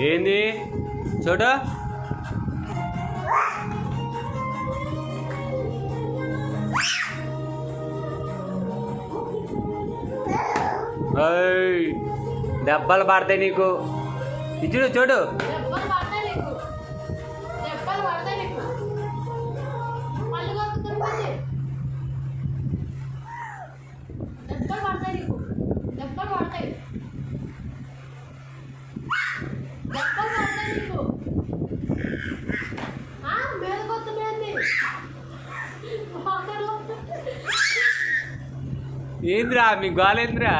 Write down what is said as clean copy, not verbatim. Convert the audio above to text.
ఏంది చూడ దెబ్బలు పడతాయి నీకు. ఇచ్చుడు చూడు ఏంద్రా మీ గోలేంద్రా?